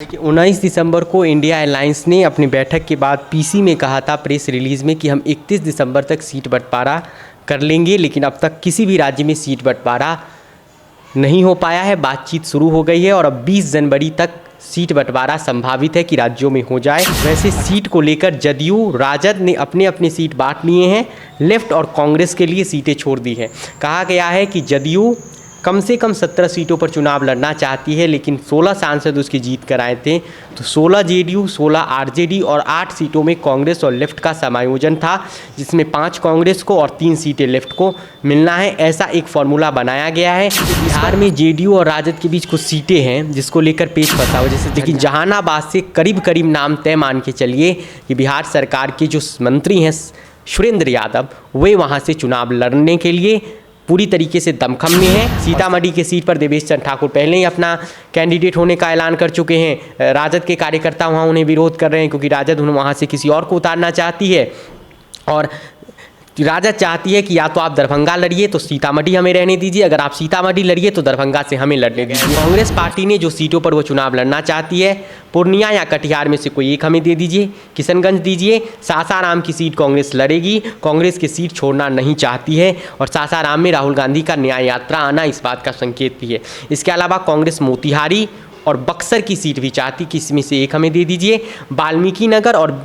देखिए 19 दिसंबर को India alliance ने अपनी बैठक के बाद पीसी में कहा था प्रेस रिलीज़ में कि हम 31 दिसंबर तक सीट बंटवारा कर लेंगे, लेकिन अब तक किसी भी राज्य में सीट बंटवारा नहीं हो पाया है। बातचीत शुरू हो गई है और अब 20 जनवरी तक सीट बंटवारा संभावित है कि राज्यों में हो जाए। वैसे सीट को लेकर जदयू राजद ने अपने अपने सीट बांट लिए हैं, लेफ्ट और कांग्रेस के लिए सीटें छोड़ दी हैं। कहा गया है कि जदयू कम से कम 17 सीटों पर चुनाव लड़ना चाहती है, लेकिन 16 सांसद उसकी जीत कर आए थे। तो 16 जेडीयू, 16 आरजेडी और 8 सीटों में कांग्रेस और लेफ्ट का समायोजन था, जिसमें 5 कांग्रेस को और 3 सीटें लेफ्ट को मिलना है। ऐसा एक फॉर्मूला बनाया गया है। बिहार में जेडीयू और राजद के बीच कुछ सीटें हैं जिसको लेकर पेच फंसा हुआ। जैसे देखिए जहानाबाद से करीब करीब नाम तय मान के चलिए कि बिहार सरकार के जो मंत्री हैं सुरेंद्र यादव, वे वहाँ से चुनाव लड़ने के लिए पूरी तरीके से दमखम में है। सीतामढ़ी के सीट पर देवेश चंद्र ठाकुर पहले ही अपना कैंडिडेट होने का ऐलान कर चुके हैं। राजद के कार्यकर्ता वहां उन्हें विरोध कर रहे हैं क्योंकि राजद उन्हें वहां से किसी और को उतारना चाहती है और राजद चाहती है कि या तो आप दरभंगा लड़िए तो सीतामढ़ी हमें रहने दीजिए, अगर आप सीतामढ़ी लड़िए तो दरभंगा से हमें लड़ने दीजिए। कांग्रेस पार्टी ने जो सीटों पर वो चुनाव लड़ना चाहती है, पूर्णिया या कटिहार में से कोई एक हमें दे दीजिए, किशनगंज दीजिए। सासाराम की सीट कांग्रेस लड़ेगी, कांग्रेस की सीट छोड़ना नहीं चाहती है और सासाराम में राहुल गांधी का न्याय यात्रा आना इस बात का संकेत भी है। इसके अलावा कांग्रेस मोतिहारी और बक्सर की सीट भी चाहती कि इसमें से एक हमें दे दीजिए। वाल्मीकि नगर और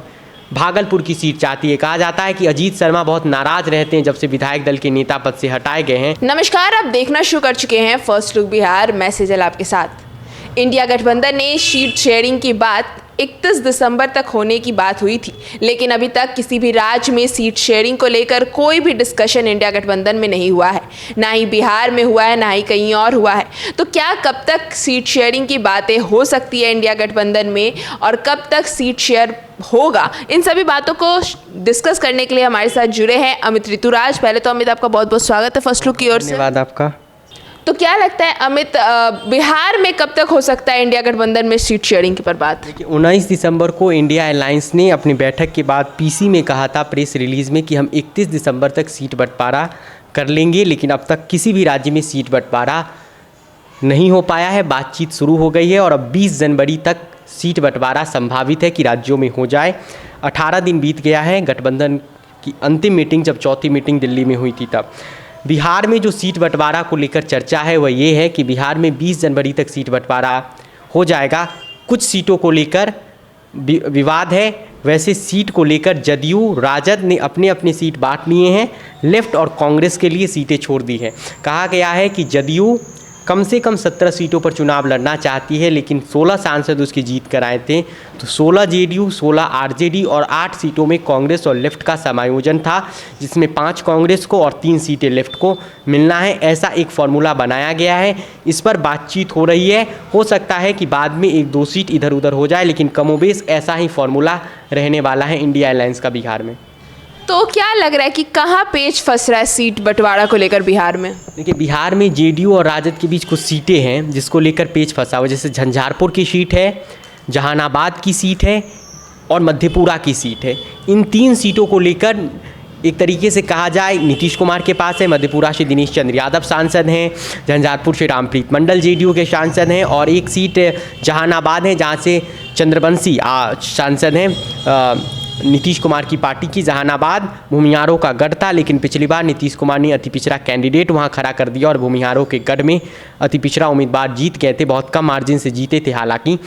भागलपुर की सीट चाहती है। कहा जाता है कि अजीत शर्मा बहुत नाराज रहते हैं जब से विधायक दल के नेता पद से हटाए गए हैं। नमस्कार, आप देखना शुरू कर चुके हैं फर्स्ट लुक बिहार। मैं सेजल आपके साथ। इंडिया गठबंधन ने सीट शेयरिंग की बात 31 दिसंबर तक होने की बात हुई थी, लेकिन अभी तक किसी भी राज्य में सीट शेयरिंग को लेकर कोई भी डिस्कशन इंडिया गठबंधन में नहीं हुआ है। ना ही बिहार में हुआ है, ना ही कहीं और हुआ है। तो क्या कब तक सीट शेयरिंग की बातें हो सकती है इंडिया गठबंधन में और कब तक सीट शेयर होगा, इन सभी बातों को डिस्कस करने के लिए हमारे साथ जुड़े हैं अमित ऋतुराज। पहले तो अमित, आपका बहुत बहुत स्वागत है फर्स्ट लुक की ओर से। धन्यवाद आपका। तो क्या लगता है अमित, बिहार में कब तक हो सकता है इंडिया गठबंधन में सीट शेयरिंग की पर बात? देखिए 19 दिसंबर को इंडिया अलायंस ने अपनी बैठक के बाद पीसी में कहा था प्रेस रिलीज़ में कि हम 31 दिसंबर तक सीट बंटवारा कर लेंगे, लेकिन अब तक किसी भी राज्य में सीट बंटवारा नहीं हो पाया है। बातचीत शुरू हो गई है और अब 20 जनवरी तक सीट बंटवारा संभावित है कि राज्यों में हो जाए। 18 दिन बीत गया है गठबंधन की अंतिम मीटिंग, जब चौथी मीटिंग दिल्ली में हुई थी तब। बिहार में जो सीट बंटवारा को लेकर चर्चा है वह ये है कि बिहार में 20 जनवरी तक सीट बंटवारा हो जाएगा। कुछ सीटों को लेकर विवाद है। वैसे सीट को लेकर जदयू राजद ने अपने अपने सीट बांट लिए हैं, लेफ्ट और कांग्रेस के लिए सीटें छोड़ दी हैं। कहा गया है कि जदयू कम से कम 17 सीटों पर चुनाव लड़ना चाहती है, लेकिन 16 सांसद उसकी जीत कर आए थे। तो 16 जेडीयू, 16 आरजेडी और 8 सीटों में कांग्रेस और लेफ्ट का समायोजन था, जिसमें 5 कांग्रेस को और 3 सीटें लेफ्ट को मिलना है। ऐसा एक फॉर्मूला बनाया गया है। इस पर बातचीत हो रही है। हो सकता है कि बाद में 1-2 सीट इधर उधर हो जाए, लेकिन कमोबेश ऐसा ही फॉर्मूला रहने वाला है इंडिया अलायंस का बिहार में। तो क्या लग रहा है कि कहाँ पेच फंस रहा है सीट बंटवारा को लेकर बिहार में? देखिए बिहार में जेडीयू और राजद के बीच कुछ सीटें हैं जिसको लेकर पेच फंसा हुआ। जैसे झंझारपुर की सीट है, जहानाबाद की सीट है और मधेपुरा की सीट है। इन 3 सीटों को लेकर एक तरीके से कहा जाए नीतीश कुमार के पास है। मधेपुरा से दिनेश चंद्र यादव सांसद हैं, झंझारपुर से रामप्रीत मंडल जेडीयू के सांसद हैं और एक सीट जहानाबाद है जहाँ से चंद्रवंशी सांसद हैं नीतीश कुमार की पार्टी की। जहानाबाद भूमिहारों का गढ़ था, लेकिन पिछली बार नीतीश कुमार ने अति पिछड़ा कैंडिडेट वहां खड़ा कर दिया और भूमिहारों के गढ़ में अति पिछड़ा उम्मीदवार जीत गए थे। बहुत कम मार्जिन से जीते थे हालांकि।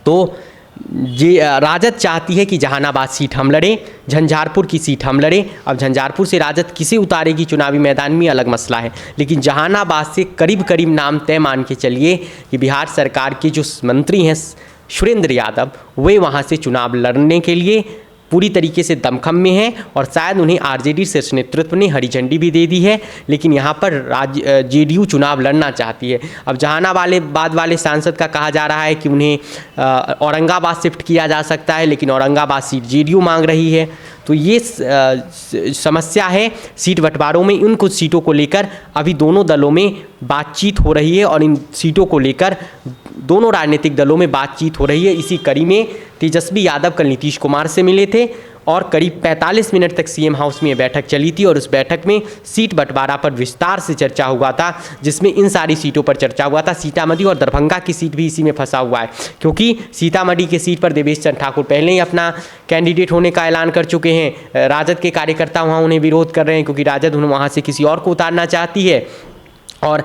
तो राजद चाहती है कि जहानाबाद सीट हम लड़ें, झंझारपुर की सीट हम लड़ें। अब झंझारपुर से राजद किसे उतारेगी चुनावी मैदान में अलग मसला है, लेकिन जहानाबाद से करीब करीब नाम तय मान के चलिए कि बिहार सरकार के जो मंत्री हैं सुरेंद्र यादव, वे वहाँ से चुनाव लड़ने के लिए पूरी तरीके से दमखम में हैं और शायद उन्हें आरजेडी शीर्ष नेतृत्व ने हरी झंडी भी दे दी है। लेकिन यहाँ पर जेडीयू चुनाव लड़ना चाहती है। अब जहानाबाद वाले सांसद का कहा जा रहा है कि उन्हें औरंगाबाद शिफ्ट किया जा सकता है, लेकिन औरंगाबाद सीट जेडीयू मांग रही है। तो ये समस्या है सीट बंटवारों में। इन कुछ सीटों को लेकर अभी दोनों दलों में बातचीत हो रही है और इन सीटों को लेकर दोनों राजनीतिक दलों में बातचीत हो रही है। इसी कड़ी में तेजस्वी यादव कल नीतीश कुमार से मिले थे और करीब 45 मिनट तक सीएम हाउस में ये बैठक चली थी और उस बैठक में सीट बंटवारा पर विस्तार से चर्चा हुआ था, जिसमें इन सारी सीटों पर चर्चा हुआ था। सीतामढ़ी और दरभंगा की सीट भी इसी में फंसा हुआ है, क्योंकि सीतामढ़ी की सीट पर देवेश चंद्र ठाकुर पहले ही अपना कैंडिडेट होने का ऐलान कर चुके हैं। राजद के कार्यकर्ता वहाँ उन्हें विरोध कर रहे हैं, क्योंकि राजद वहाँ से किसी और को उतारना चाहती है और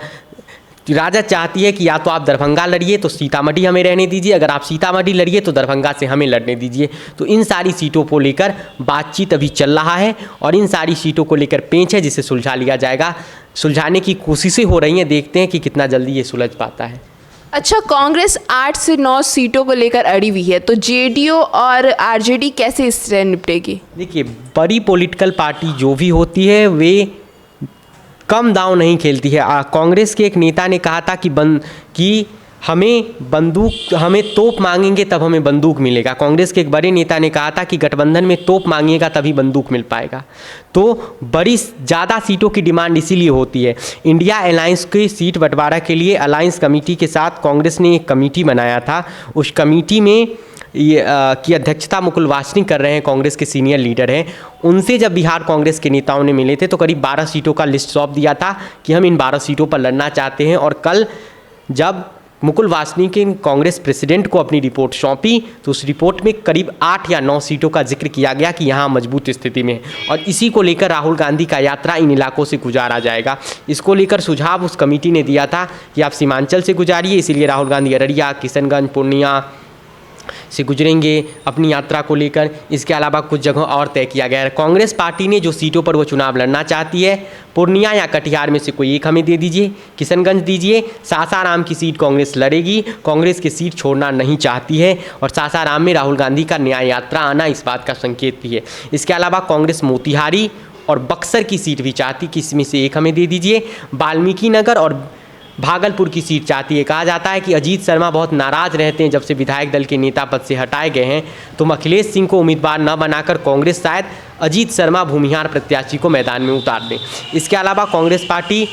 राजद चाहती है कि या तो आप दरभंगा लड़िए तो सीतामढ़ी हमें रहने दीजिए, अगर आप सीतामढ़ी लड़िए तो दरभंगा से हमें लड़ने दीजिए। तो इन सारी सीटों को लेकर बातचीत अभी चल रहा है और इन सारी सीटों को लेकर पेंच है, जिसे सुलझा लिया जाएगा। सुलझाने की कोशिशें हो रही हैं, देखते हैं कि कितना जल्दी ये सुलझ पाता है। अच्छा, कांग्रेस 8 से 9 सीटों को लेकर अड़ी हुई है, तो जेडीयू और आरजेडी कैसे इससे निपटेगी? देखिए, बड़ी पॉलिटिकल पार्टी जो भी होती है वे कम दांव नहीं खेलती है। कांग्रेस के एक नेता ने कहा था कि हमें तोप मांगेंगे तब हमें बंदूक मिलेगा। कांग्रेस के एक बड़े नेता ने कहा था कि गठबंधन में तोप मांगिएगा तभी बंदूक मिल पाएगा। तो बड़ी ज़्यादा सीटों की डिमांड इसीलिए होती है। इंडिया अलायंस की सीट बंटवारा के लिए अलायंस कमेटी के साथ कांग्रेस ने एक कमेटी बनाया था। उस कमेटी में की अध्यक्षता मुकुल वासनिक कर रहे हैं, कांग्रेस के सीनियर लीडर हैं। उनसे जब बिहार कांग्रेस के नेताओं ने मिले थे तो करीब 12 सीटों का लिस्ट सौंप दिया था कि हम इन 12 सीटों पर लड़ना चाहते हैं। और कल जब मुकुल वासनिक ने कांग्रेस प्रेसिडेंट को अपनी रिपोर्ट सौंपी तो उस रिपोर्ट में करीब 8 या 9 सीटों का जिक्र किया गया कि यहाँ मजबूत स्थिति में है और इसी को लेकर राहुल गांधी का यात्रा इन इलाकों से गुजारा जाएगा। इसको लेकर सुझाव उस कमेटी ने दिया था कि आप सीमांचल से गुजारिए, इसीलिए राहुल गांधी अररिया, किशनगंज, पूर्णिया से गुजरेंगे अपनी यात्रा को लेकर। इसके अलावा कुछ जगह और तय किया गया है। कांग्रेस पार्टी ने जो सीटों पर वो चुनाव लड़ना चाहती है, पूर्णिया या कटिहार में से कोई एक हमें दे दीजिए, किशनगंज दीजिए। सासाराम की सीट कांग्रेस लड़ेगी, कांग्रेस की सीट छोड़ना नहीं चाहती है और सासाराम में राहुल गांधी का न्याय यात्रा आना इस बात का संकेत भी है। इसके अलावा कांग्रेस मोतिहारी और बक्सर की सीट भी चाहती कि इसमें से एक हमें दे दीजिए। वाल्मीकि नगर और भागलपुर की सीट चाहती है। कहा जाता है कि अजीत शर्मा बहुत नाराज़ रहते हैं जब से विधायक दल के नेता पद से हटाए गए हैं, तो अखिलेश सिंह को उम्मीदवार न बनाकर कांग्रेस शायद अजीत शर्मा भूमिहार प्रत्याशी को मैदान में उतार दें। इसके अलावा कांग्रेस पार्टी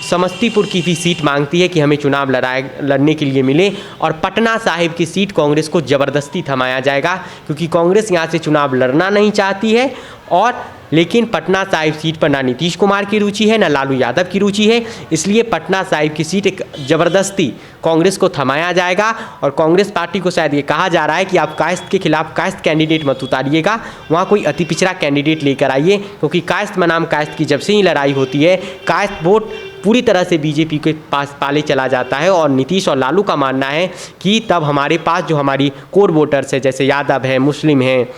समस्तीपुर की भी सीट मांगती है कि हमें चुनाव लड़ने के लिए मिले और पटना साहिब की सीट कांग्रेस को ज़बरदस्ती थमाया जाएगा, क्योंकि कांग्रेस यहाँ से चुनाव लड़ना नहीं चाहती है और लेकिन पटना साहिब सीट पर ना नीतीश कुमार की रुचि है ना लालू यादव की रुचि है, इसलिए पटना साहिब की सीट एक ज़बरदस्ती कांग्रेस को थमाया जाएगा। और कांग्रेस पार्टी को शायद ये कहा जा रहा है कि आप कायस्थ के खिलाफ कायस्थ कैंडिडेट मत उतारिएगा, वहाँ कोई अति पिछड़ा कैंडिडेट लेकर आइए, क्योंकि कायस्थ बनाम कायस्थ की जब से ही लड़ाई होती है कायस्थ वोट पूरी तरह से बीजेपी के पास पाले चला जाता है। और नीतीश और लालू का मानना है कि तब हमारे पास जो हमारी कोर वोटर्स है, जैसे यादव है, मुस्लिम हैं,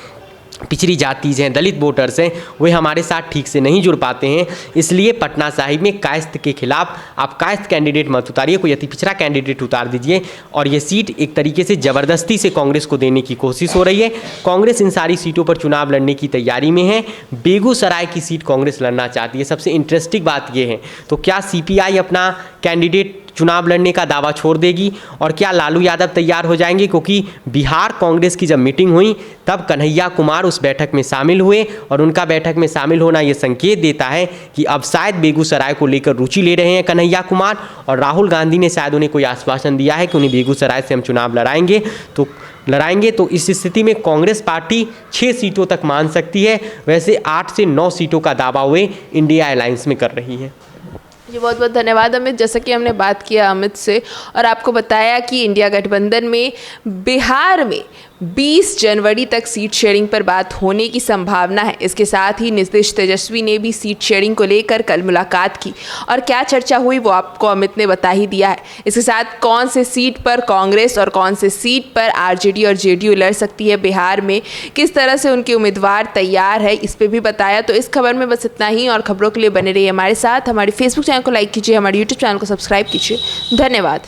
पिछड़ी जाति हैं, दलित वोटर्स हैं, वे हमारे साथ ठीक से नहीं जुड़ पाते हैं। इसलिए पटना साहिब में कायस्थ के खिलाफ आप कायस्थ कैंडिडेट मत उतारिए, कोई अति पिछड़ा कैंडिडेट उतार दीजिए। और ये सीट एक तरीके से ज़बरदस्ती से कांग्रेस को देने की कोशिश हो रही है। कांग्रेस इन सारी सीटों पर चुनाव लड़ने की तैयारी में है। बेगूसराय की सीट कांग्रेस लड़ना चाहती है। सबसे इंटरेस्टिंग बात यह है, तो क्या सीपीआई अपना कैंडिडेट चुनाव लड़ने का दावा छोड़ देगी और क्या लालू यादव तैयार हो जाएंगे? क्योंकि बिहार कांग्रेस की जब मीटिंग हुई तब कन्हैया कुमार उस बैठक में शामिल हुए और उनका बैठक में शामिल होना ये संकेत देता है कि अब शायद बेगूसराय को लेकर रुचि ले रहे हैं कन्हैया कुमार, और राहुल गांधी ने शायद उन्हें कोई आश्वासन दिया है कि उन्हें बेगूसराय से हम चुनाव लड़ाएंगे। तो इस स्थिति में कांग्रेस पार्टी 6 सीटों तक मान सकती है। वैसे 8 से 9 सीटों का दावा वे इंडिया अलायंस में कर रही है। जी, बहुत बहुत धन्यवाद अमित। जैसा कि हमने बात किया अमित से और आपको बताया कि इंडिया गठबंधन में बिहार में 20 जनवरी तक सीट शेयरिंग पर बात होने की संभावना है। इसके साथ ही नीतीश तेजस्वी ने भी सीट शेयरिंग को लेकर कल मुलाकात की और क्या चर्चा हुई वो आपको अमित ने बता ही दिया है। इसके साथ कौन से सीट पर कांग्रेस और कौन से सीट पर आरजेडी और जेडीयू लड़ सकती है, बिहार में किस तरह से उनके उम्मीदवार तैयार है, इस पर भी बताया। तो इस खबर में बस इतना ही और खबरों के लिए बने रहिए हमारे साथ। हमारे फेसबुक चैनल को लाइक कीजिए, हमारे यूट्यूब चैनल को सब्सक्राइब कीजिए। धन्यवाद।